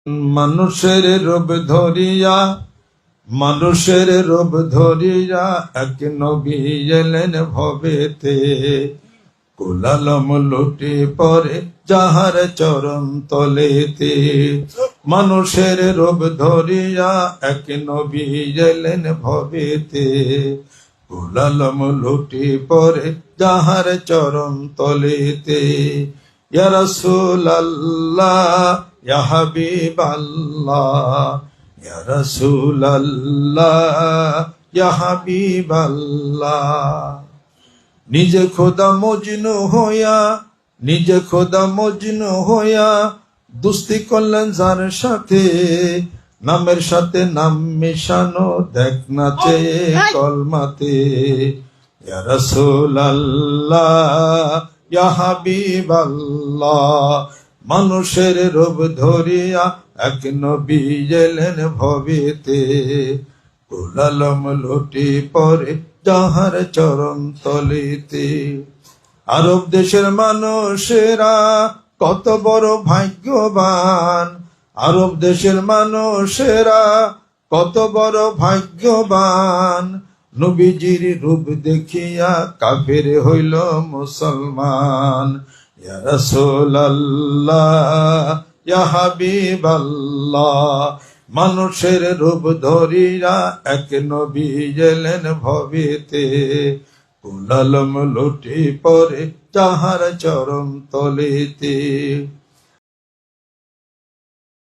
মানুষের রূপ ধরিয়া এক নবী এলেন ভবেতে। কুলালম লুটি পরে যাহার চরণ তলেতে। মানুষের রূপ ধরিয়া এক নবী এলেন ভবেতে। কুলালম লুটি পরে যাহার চরণ তলেতে। ইয়া রাসূলুল্লাহ ইয়া হাবিবাল্লাহ, ইয়া রাসূলুল্লাহ ইয়া হাবিবাল্লাহ। নিজে খোদা মজনু হইয়া দুস্তি করলেন যার সাথে। নামের সাথে নাম মেশানো দেখ না চেয়ে কলমাতে। ইয়া রাসূলুল্লাহ ইয়া হাবিবাল্লাহ। মানুষের রূপ ধরিয়া এক নবী এলেন ভবেতে। কুলালম লুটি পরে যাহার চরণ তলিতে। আরব দেশের মানুষেরা কত বড় ভাগ্যবান। আরব দেশের মানুষেরা কত বড় ভাগ্যবান। নবীজির রূপ দেখিয়া কাফের হইল মুসলমান। ইয়া রাসূলুল্লাহ ইয়া হাবিবাল্লাহ। মানুষের রূপ ধরিয়া এক নবী এলেন ভবেতে। কুলালম লুটি পরে যাহার চরণ তলেতে।